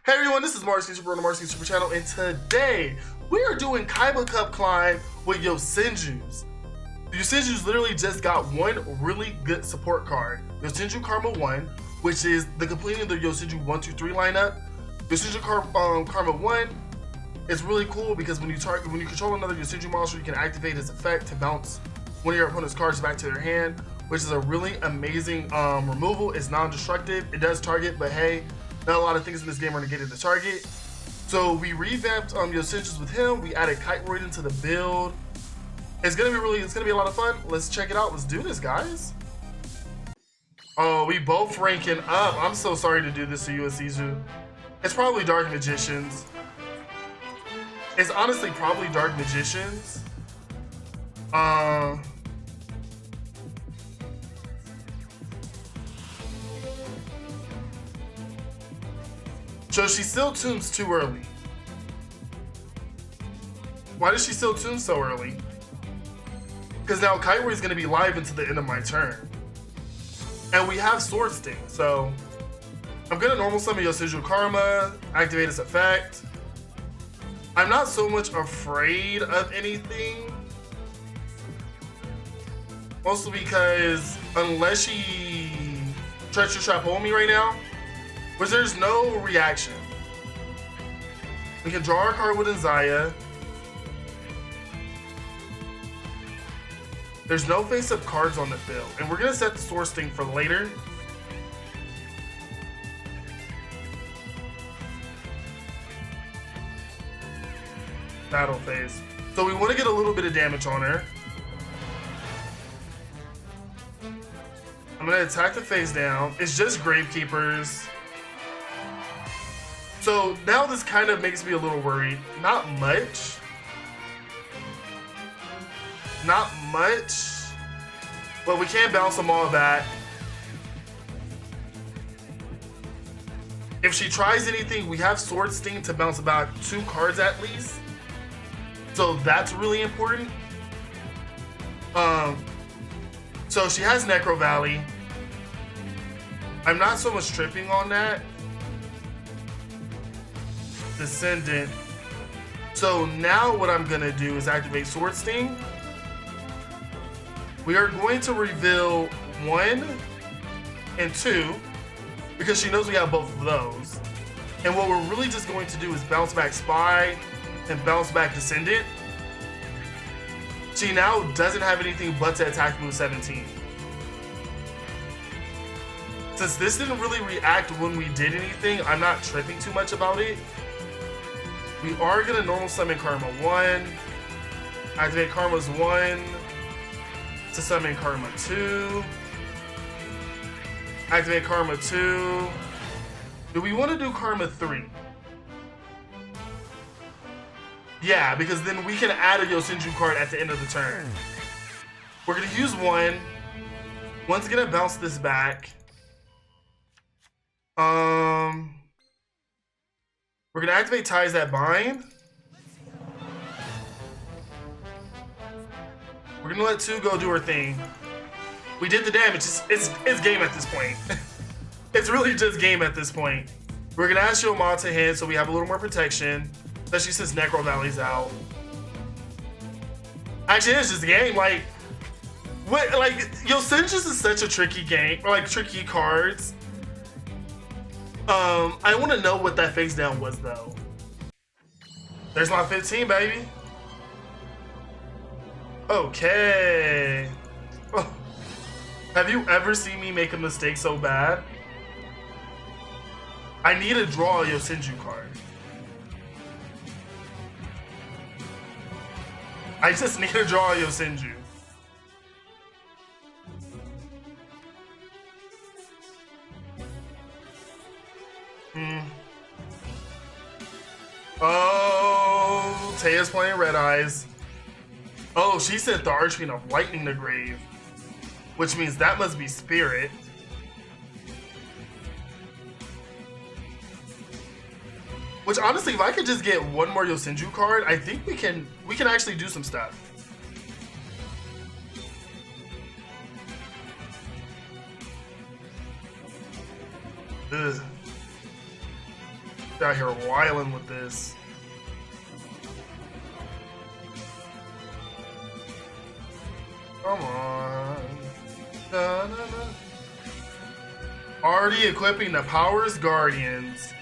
Hey everyone, this is Marz on the Marz Super Channel, and today we are doing Kaiba Cup climb with yosenjus. The yosenjus literally just got one really good support card, Yosenju Karma 1, which is the completing of the Yosenju 1, 2, 3 lineup. Yosenju Karma 1 is really cool because when you control another Yosenju monster, you can activate his effect to bounce one of your opponent's cards back to their hand, which is a really amazing removal. It's non-destructive, it does target, but hey, not a lot of things in this game are negated to target. So we revamped yosenjus with him. We added Kiteroid into the build. It's gonna be a lot of fun. Let's check it out. Let's do this, guys. Oh, we both ranking up. I'm so sorry to do this to you, YOSENJU. It's probably Dark Magicians. It's honestly probably Dark Magicians. So she still tunes too early. Why does she still tune so early? Because now Kiteroid is going to be live until the end of my turn. And we have Sword Sting, so I'm going to normal summon Yosenju Karma, activate its effect. I'm not so much afraid of anything. Mostly because unless she tries to trap hold me right now, which there's no reaction. We can draw our card with Zaya. There's no face-up cards on the field, and we're gonna set the Sword Sting for later. Battle phase. So we want to get a little bit of damage on her. I'm gonna attack the face down. It's just Gravekeepers. So now this kind of makes me a little worried. Not much. Not much. But we can't bounce them all back. If she tries anything, we have Sword Sting to bounce back 2 cards at least. So that's really important. So she has Necro Valley. I'm not so much tripping on that. Descendant. So now what I'm gonna do is activate Sword Sting. We are going to reveal 1 and 2 because she knows we have both of those. And what we're really just going to do is bounce back Spy and bounce back Descendant. She now doesn't have anything but to attack move 17. Since this didn't really react when we did anything, I'm not tripping too much about it. We are gonna normal summon Karma 1, activate Karma's 1 to summon Karma 2, activate Karma 2. Do we want to do Karma 3? Yeah, because then we can add a Yosenju card at the end of the turn. We're gonna use 1. One's gonna bounce this back. We're gonna activate Ties That Bind. We're gonna let 2 go do her thing. We did the damage. It's game at this point. It's really just game at this point. We're gonna add Shioma to hand so we have a little more protection, especially since Necro Valley's out. Actually, it's just game. Like Yosenjus is such a tricky game, or like tricky cards. I want to know what that face down was though. There's my 15, baby. Okay. Oh. Have you ever seen me make a mistake so bad? I need to draw a Yosenju card. I just need to draw a Yosenju. Oh, Taya's playing Red Eyes. Oh, she sent the Archfiend of Lightning to grave, which means that must be Spirit. Which honestly, if I could just get one more Yosenju card, I think we can actually do some stuff. Ugh. Out here wilding with this. Come on. Da, da, da. Already equipping the Powers Guardians.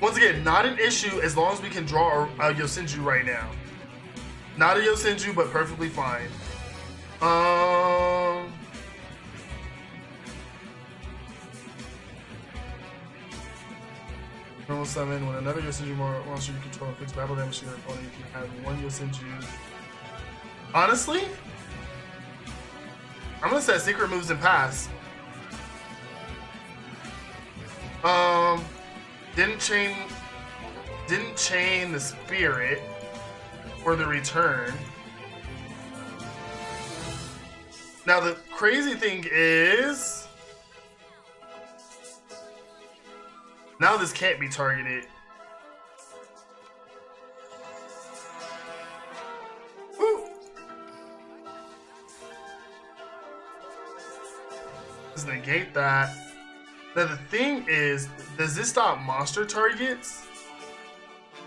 Once again, not an issue as long as we can draw a Yosenju right now. Not a Yosenju, but perfectly fine. Normal summon. When another Yosenju monster you control inflicts battle damage to your opponent, you can have one Yosenju. Honestly, I'm gonna set secret moves and pass. Didn't chain the spirit or the return. Now the crazy thing is, now this can't be targeted. Woo. Let's negate that. Now the thing is, does this stop monster targets?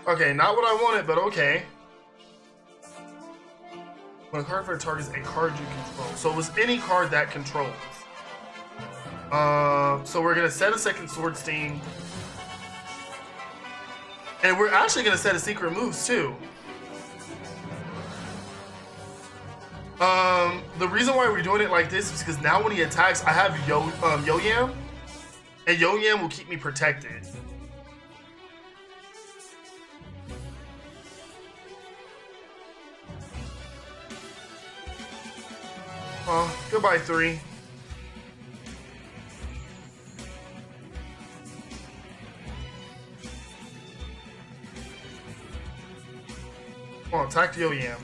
Okay, not what I wanted, but okay. When a card for targets a card you control. So it was any card that controls. So we're gonna set a second Sword Sting. And we're actually gonna set a secret moves too. The reason why we're doing it like this is because now when he attacks, I have Yo-Yam. And Yo-Yam will keep me protected. Oh, goodbye 3. Come on, attack the Yo-Yam.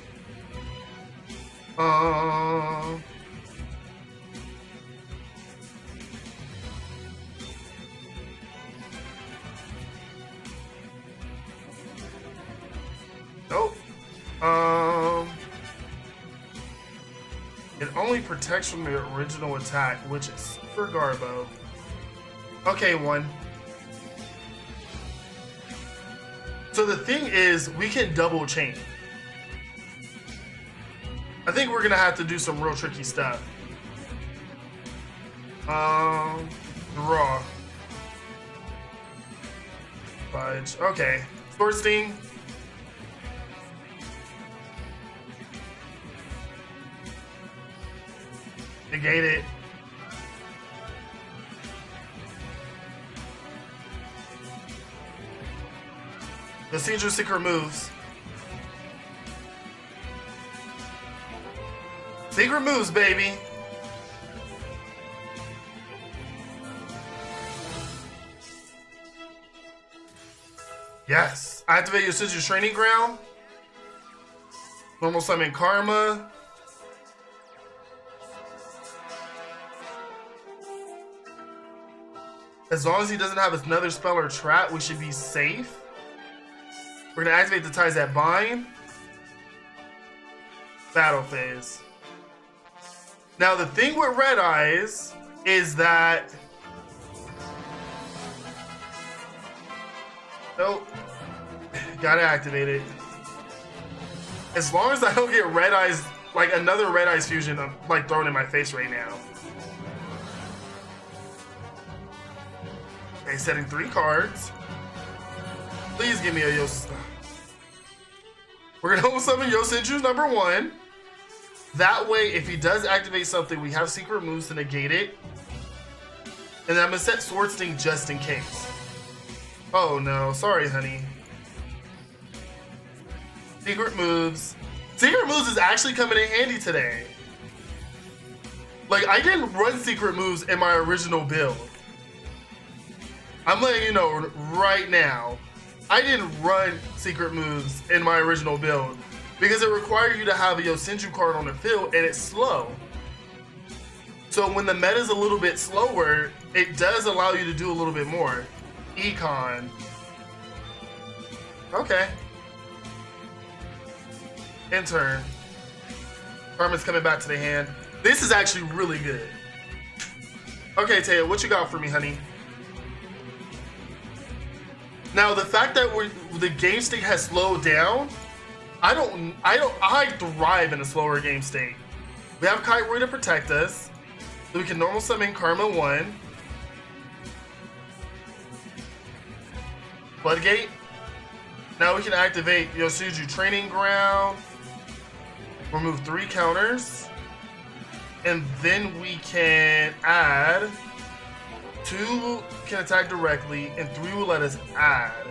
Nope. It only protects from the original attack, which is super Garbo. Okay, 1. So the thing is, we can double chain. I think we're gonna have to do some real tricky stuff. Draw. Fudge. Okay. Sword Sting. Negate it. Yosenju secret moves. Secret moves, baby. Yes. Activate Yosenju's training ground. Normal summon Karma. As long as he doesn't have another spell or trap, we should be safe. We're gonna activate the ties that bind. Battle phase. Now the thing with Red Eyes is that... Nope. Gotta activate it. As long as I don't get Red Eyes, like another Red Eyes fusion, like thrown in my face right now. Okay, setting 3 cards. Please give me a Yosenju. We're gonna summon Yosenju number 1. That way, if he does activate something, we have secret moves to negate it. And then I'm gonna set Sword Sting just in case. Oh no, sorry honey. Secret moves. Secret moves is actually coming in handy today. Like, I didn't run secret moves in my original build. I'm letting you know right now, I didn't run secret moves in my original build because it required you to have a Yosenju card on the field and it's slow. So when the meta is a little bit slower, it does allow you to do a little bit more. Econ. Okay. In turn. Karma's coming back to the hand. This is actually really good. Okay, Taya, what you got for me, honey? Now the fact that the game state has slowed down, I thrive in a slower game state. We have Kairoy to protect us. So we can normal summon Karma 1. Floodgate. Now we can activate Yosenju Training Ground. Remove 3 counters. And then we can add 2 can attack directly and 3 will let us add.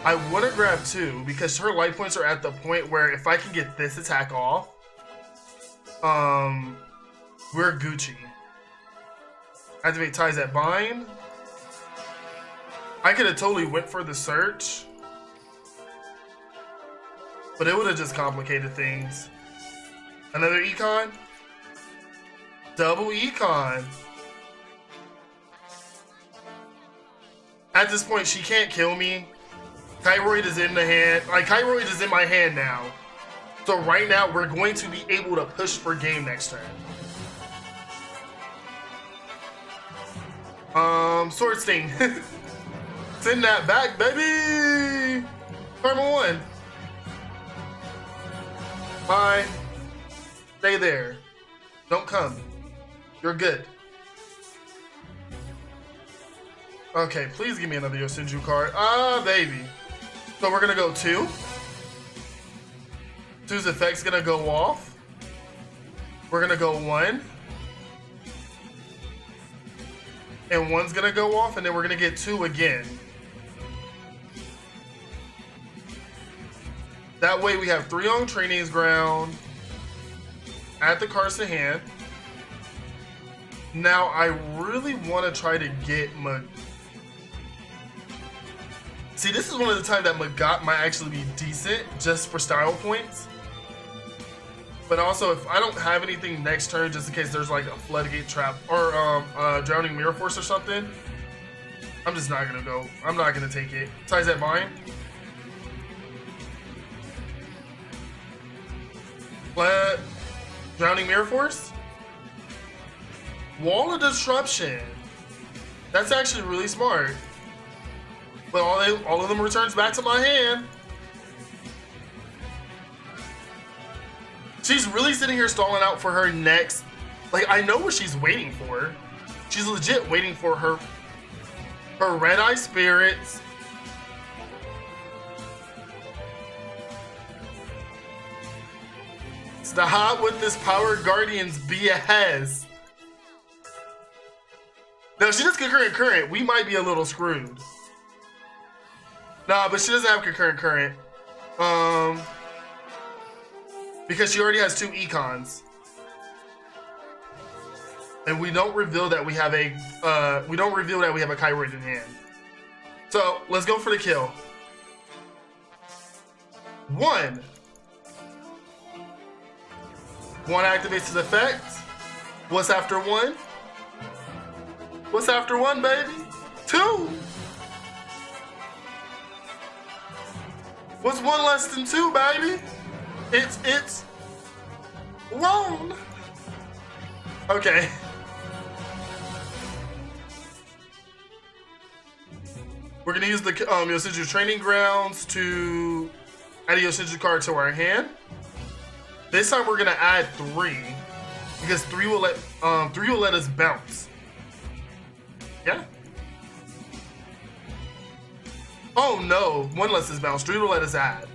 I want to grab 2 because her life points are at the point where if I can get this attack off, we're Gucci. Activate Ties that Bind. I could have totally went for the search, but it would have just complicated things. Another econ? Double econ. At this point, she can't kill me. Kairoy is in the hand. Like, Kairoy is in my hand now. So right now, we're going to be able to push for game next turn. Sword Sting. Send that back, baby! Karma 1. Bye. Stay there. Don't come. You're good. Okay, please give me another Yosenju card. Ah, baby. So we're gonna go 2. 2's effect's gonna go off. We're gonna go 1. And 1's gonna go off, and then we're gonna get 2 again. That way we have 3 on Training's Ground. Add the cards to hand. Now I really want to try to get See, this is one of the times that Magat might actually be decent just for style points. But also, if I don't have anything next turn, just in case there's like a Floodgate Trap or Drowning Mirror Force or something, I'm just not gonna go. I'm not gonna take it. Ties that Bind. Drowning Mirror Force. Wall of Disruption. That's actually really smart. But all of them returns back to my hand. She's really sitting here stalling out for her next. Like, I know what she's waiting for. She's legit waiting for her Red Eye Spirits. Stop with this Power Guardians BS. Now, if she does concurrent current, we might be a little screwed. Nah, but she doesn't have concurrent current. Because she already has 2 econs. And we don't reveal that we have a Kairoy in hand. So let's go for the kill. 1. 1 activates his effect. What's after 1? What's after 1, baby? 2. What's 1 less than 2, baby? It's wrong. Okay. We're gonna use the Yosenju Training Grounds to add a Yosenju card to our hand. This time we're gonna add 3 because 3 will let us bounce. Yeah. Oh no, 1 lets us bounce. 3 will let us add.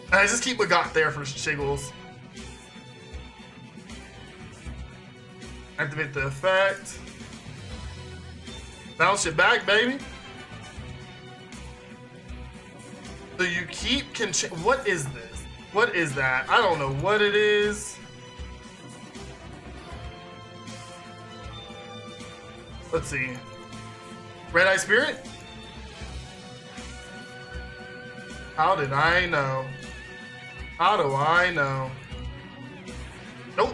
And I just keep what got there for shiggles. Activate the effect. Bounce it back, baby. So you keep what is this? What is that? I don't know what it is. Let's see. Red Eye Spirit? How did I know? How do I know? Nope.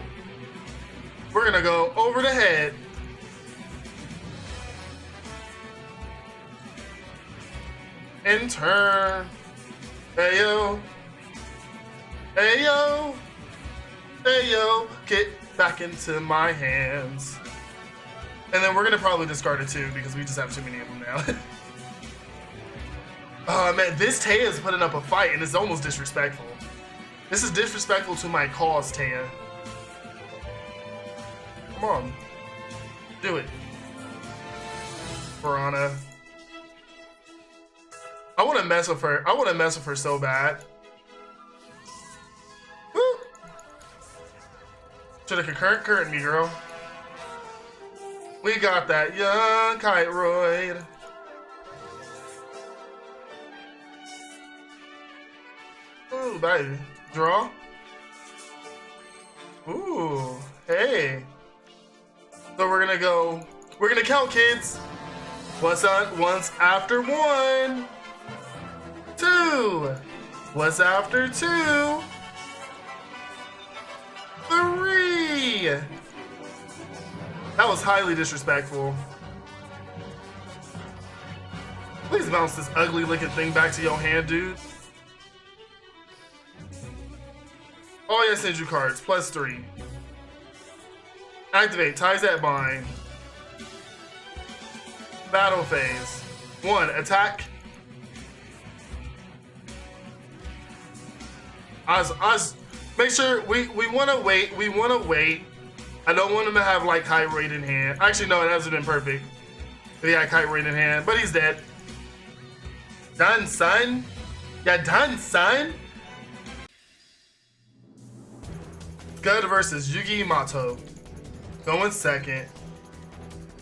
We're gonna go over the head. And turn. Ayo. Ayo. Ayo. Get back into my hands. And then we're gonna probably discard it too because we just have too many of them now. Man, this Taya is putting up a fight and it's almost disrespectful. This is disrespectful to my cause, Taya. Come on. Do it. Piranha. I want to mess with her. I want to mess with her so bad. Woo! Should have current me, girl. We got that young Kiteroid. Ooh, baby. Draw. Ooh, hey. So we're gonna count, kids. What's after 1? 2. What's after 2? 3. That was highly disrespectful. Please bounce this ugly looking thing back to your hand, dude. Oh yeah, Yosenju cards, +3. Activate, ties that bind. Battle phase. 1, attack. Make sure we wanna wait. I don't want him to have like Kiteroid in hand. Actually, no, it hasn't been perfect. He had Kiteroid in hand, but he's dead. Done, son. Yeah, done, son. Scud versus Yugioh. Going second.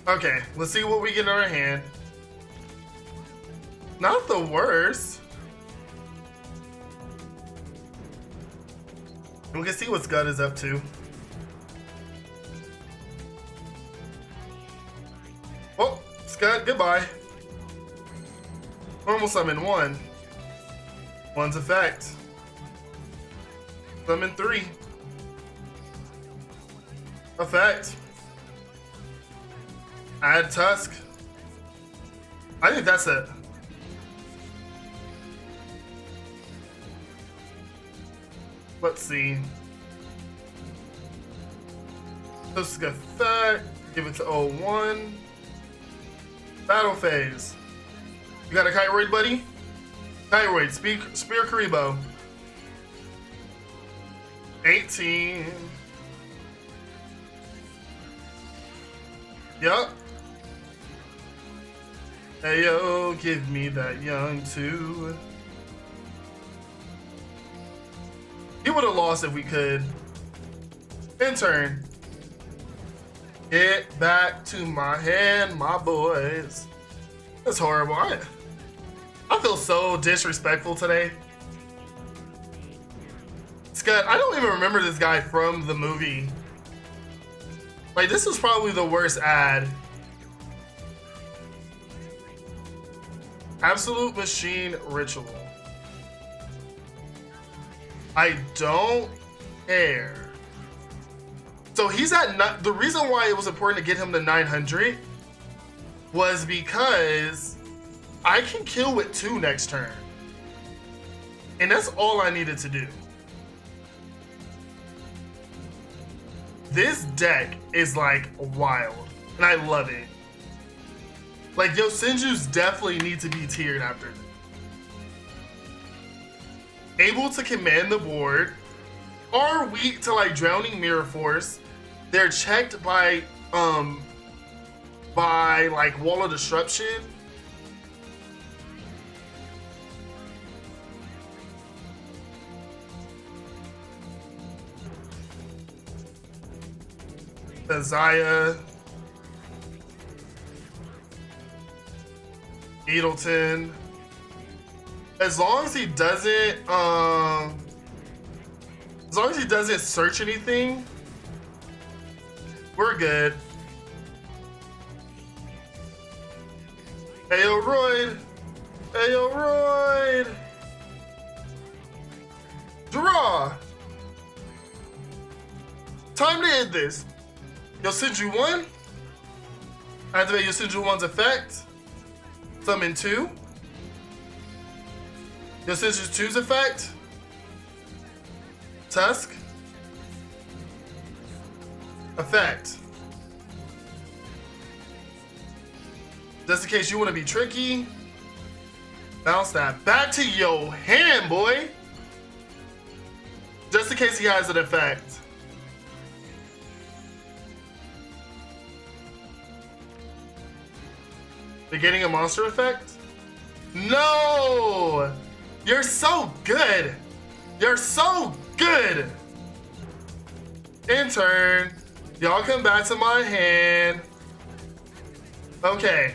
Okay, let's see what we get in our hand. Not the worst. We can see what Scud is up to. Oh, Scud, goodbye. Normal summon 1. 1's effect. Summon 3. Effect. Add Tusk. I think that's it. Let's see. Tusk effect. Give it to 01. Battle phase. You got a Kiteroid, buddy? Kiteroid, Spear Karibo. 18. Yup. Hey yo, give me that young too. He would have lost if we could. In turn. Get back to my hand, my boys. That's horrible. I feel so disrespectful today. Scott, I don't even remember this guy from the movie. Like, this was probably the worst ad. Absolute Machine Ritual. I don't care. So he's at, the reason why it was important to get him to 900 was because I can kill with 2 next turn. And that's all I needed to do. This deck is like wild, and I love it. Like, Yosenjus definitely need to be tiered after this. Able to command the board, are weak to like Drowning Mirror Force. They're checked by like Wall of Disruption. Isaiah, Edelton. As long as he doesn't search anything, we're good. Ayo Royd. Ayo Royd. Draw. Time to end this. Yosenju 1. Activate Yosenju 1's effect. Summon 2. Yosenju 2's effect. Tusk. Effect. Just in case you want to be tricky, Bounce that back to your hand, boy. Just in case he has an effect. They're getting a monster effect? No! You're so good! You're so good! In turn, y'all come back to my hand. Okay.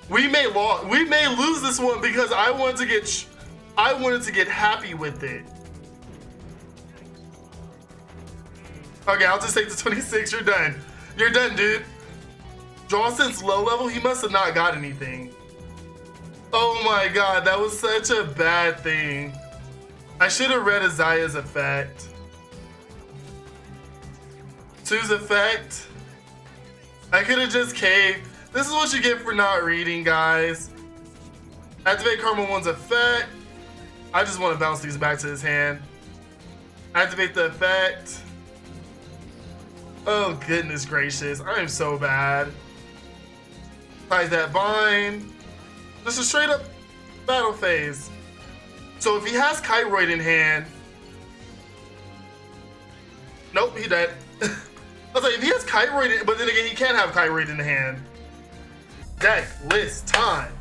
We may lose this one because I wanted to get happy with it. Okay, I'll just take the 26. You're done. You're done, dude. Drawson's low level, he must have not got anything. Oh my god, that was such a bad thing. I should have read Isaiah's effect. 2's effect. I could have just caved. This is what you get for not reading, guys. Activate Karma 1's effect. I just want to bounce these back to his hand. Activate the effect. Oh goodness gracious, I am so bad. Ties that bind. This is straight up battle phase. So if he has Kyroid in hand, nope, he dead. I was like, if he has Kyroid, but then again, he can't have Kyroid in the hand. Deck list time.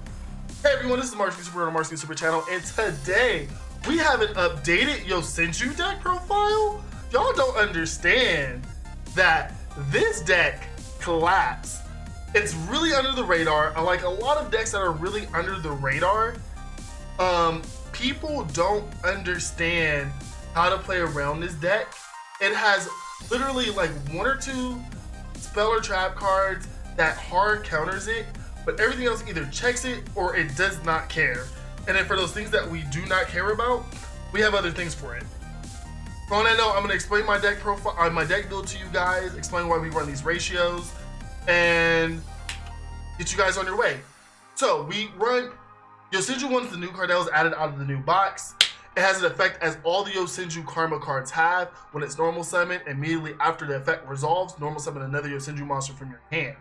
Hey everyone, this is Marz Super on the Marz Super channel, and today we have an updated YOSENJU deck profile. Y'all don't understand that this deck collapsed. It's really under the radar. Unlike a lot of decks that are really under the radar, people don't understand how to play around this deck. It has literally like 1 or 2 spell or trap cards that hard counters it, but everything else either checks it or it does not care. And then for those things that we do not care about, we have other things for it. So on that note, I'm gonna explain my deck profile, my deck build to you guys, explain why we run these ratios, and get you guys on your way. So we run YOSENJU 1's the new card that was added out of the new box. It has an effect as all the YOSENJU Karma cards have. When it's normal summon, immediately after the effect resolves, normal summon another YOSENJU monster from your hand.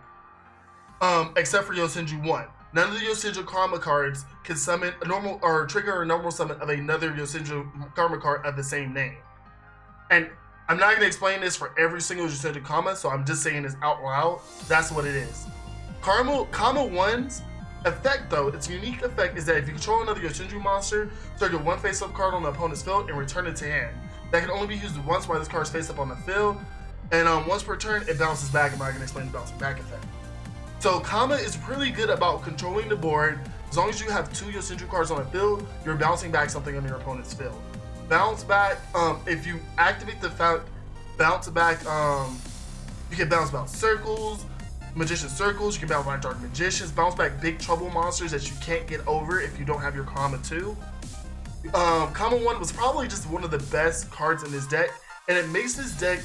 Except for YOSENJU 1. None of the YOSENJU Karma cards can summon a normal or trigger a normal summon of another YOSENJU Karma card of the same name. And I'm not gonna explain this for every single YOSENJU Karma, so I'm just saying this out loud. That's what it is. Karma 1's effect though, its unique effect is that if you control another YOSENJU monster, target 1 face-up card on the opponent's field and return it to hand. That can only be used once while this card is face-up on the field, and once per turn, it bounces back. I'm not gonna explain the bouncing back effect. So Karma is really good about controlling the board. As long as you have 2 YOSENJU cards on the field, you're bouncing back something on your opponent's field. Bounce back, if you activate the bounce back, you can bounce back circles, magician circles, you can bounce back dark magicians, bounce back big trouble monsters that you can't get over if you don't have your Karma 2. Karma 1 was probably just one of the best cards in this deck, and it makes this deck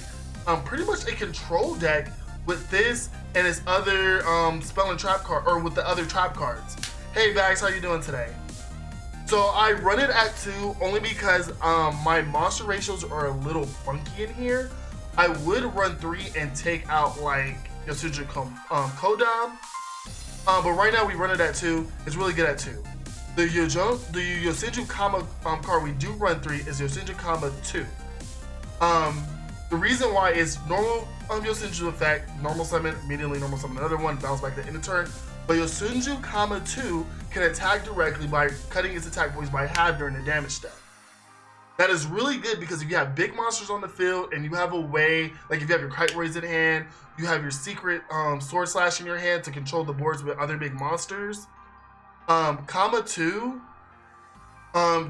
pretty much a control deck with this and its other spell and trap card, or with the other trap cards. Hey Bags, how you doing today? So I run it at 2 only because my monster ratios are a little funky in here. I would run 3 and take out like YOSENJU Kodam, but right now we run it at 2. It's really good at 2. The YOSENJU Karma card we do run 3 is YOSENJU Karma 2. The reason why is normal YOSENJU effect, normal summon, immediately normal summon another one, bounce back the end of turn. But YOSENJU Karma 2 can attack directly by cutting its attack points by half during the damage step. That is really good because if you have big monsters on the field and you have a way, like if you have your Kyroids in hand, you have your secret sword slash in your hand to control the boards with other big monsters. Karma 2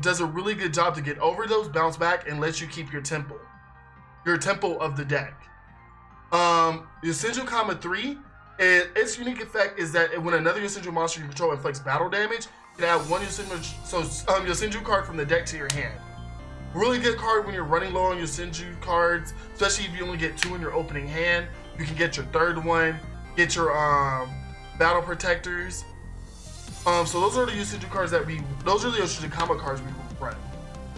does a really good job to get over those, bounce back, and let you keep your tempo of the deck. YOSENJU Karma 3, its unique effect is that when another YOSENJU monster you control inflicts battle damage, you can add 1 YOSENJU card from the deck to your hand. Really good card when you're running low on YOSENJU cards, especially if you only get 2 in your opening hand. You can get your 3rd one, get your battle protectors. So those are the YOSENJU cards those are the YOSENJU Karma cards we run.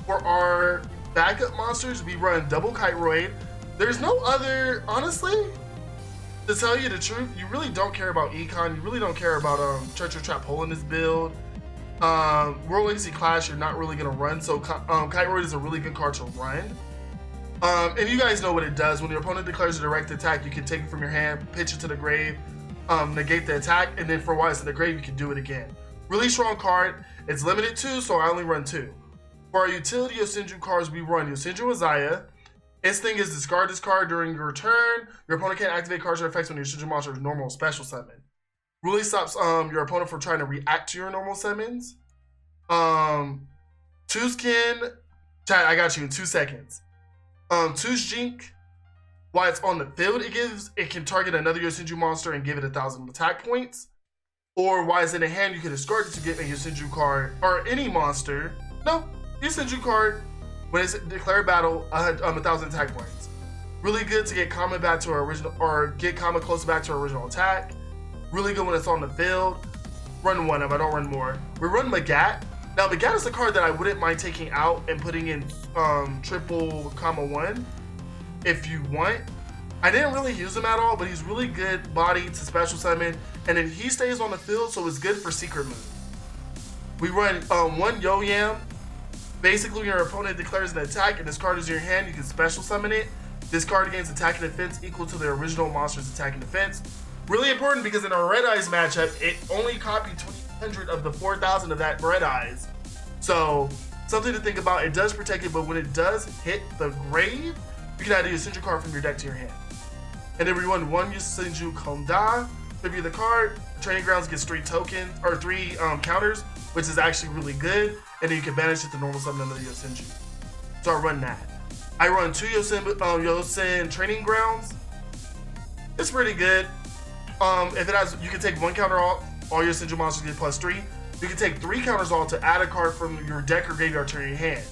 For our backup monsters, we run double Kyroid. There's no other, honestly, to tell you the truth, you really don't care about Econ, you really don't care about Church or Trap Hole in this build. World Legacy Clash, you're not really gonna run, so Kite Roid is a really good card to run. And you guys know what it does. When your opponent declares a direct attack, you can take it from your hand, pitch it to the grave, negate the attack, and then for while it's in the grave, you can do it again. Really strong card. It's limited to, so I only run 2. For our utility Yosenju cards, we run Yosenju Azaya. Its thing is discard this card during your turn. Your opponent can't activate cards or effects when your Yosenju monster is normal or special summon. Really stops your opponent from trying to react to your normal summons. 2 skin. Chat, I got you in 2 seconds. 2's Jink. While it's on the field, it can target another Yosenju monster and give it 1,000 attack points. Or while it's in the hand, you can discard it to get a Yosenju card or any monster. No, Yosenju card when it's declared battle 1,000 attack points. Really good to get Kama back to our original, or get Kama close back to our original attack. Really good when it's on the field. Run 1 of, I don't run more. We run Magat. Now Magat is a card that I wouldn't mind taking out and putting in triple Kama 1 if you want. I didn't really use him at all, but he's really good body to special summon, and then he stays on the field, so it's good for secret move. We run 1 Yo-Yam. Basically, your opponent declares an attack, and this card is in your hand. You can special summon it. This card gains attack and defense equal to the original monster's attack and defense. Really important because in a Red Eyes matchup, it only copied 2,100 of the 4,000 of that Red Eyes. So something to think about. It does protect it, but when it does hit the grave, you can add a Yosenju card from your deck to your hand. And then we run 1 Yosenju Konda. Tribute the card. Training Grounds gets 3 tokens or 3 counters, which is actually really good. And then you can banish it to normal summon another Yosenju. So I run that. I run 2 Yosen Training Grounds. It's pretty good. If it has, you can take 1 counter off. All your Yosenju monsters get +3. You can take 3 counters off to add a card from your deck or graveyard to your hand.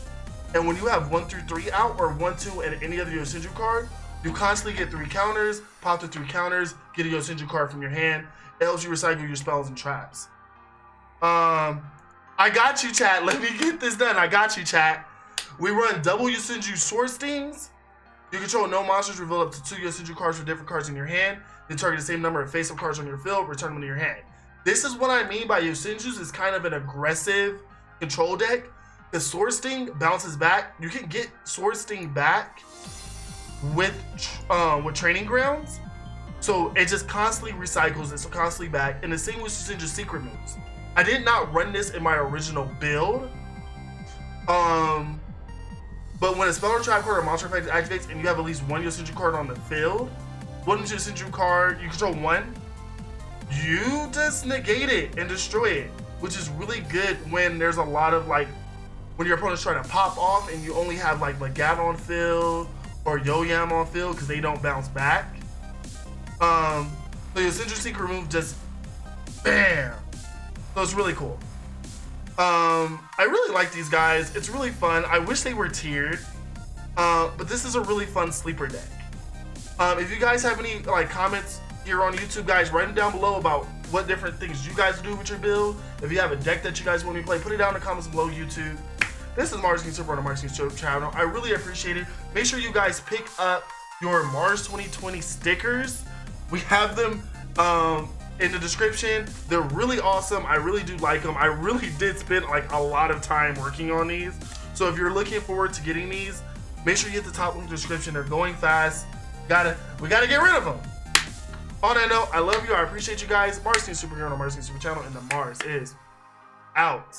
And when you have 1 through 3 out, or 1, 2, and any other Yosenju card, you constantly get 3 counters, pop the 3 counters, get a Yosenju card from your hand. It helps you recycle your spells and traps. I got you, chat. Let me get this done. I got you, chat. We run double Yosenju Sword Stings. You control no monsters, reveal up to 2 Yosenju cards for different cards in your hand. Then target the same number of face-up cards on your field, return them to your hand. This is what I mean by Yosenjus is kind of an aggressive control deck. The Sword Sting bounces back. You can get Sword Sting back with Training Grounds. So it just constantly recycles, it's constantly back. And the same with Yosenju's secret moves. I did not run this in my original build. But when a spell or trap card or monster effect activates and you have at least 1 Yosenju card on the field, 1 Yosenju card, you control 1, you just negate it and destroy it, which is really good when there's a lot of when your opponent's trying to pop off and you only have Magat on field or Yo-Yam on field because they don't bounce back. The Yosenju secret move just bam. So it's really cool. I really like these guys. It's really fun. I wish they were tiered, but this is a really fun sleeper deck. If you guys have any comments here on YouTube, guys, write them down below about what different things you guys do with your build. If you have a deck that you guys want to play, put it down in the comments below YouTube. This is Marz Super on the Marz channel. I really appreciate it. Make sure you guys pick up your Marz 2020 stickers. We have them in the description. They're really awesome. I really do like them. I really did spend a lot of time working on these. So if you're looking forward to getting these, make sure you hit the top link in the description. They're going fast. We gotta get rid of them. On that note, I love you. I appreciate you guys. Marz Super here on the Marz Super channel, and the Marz is out.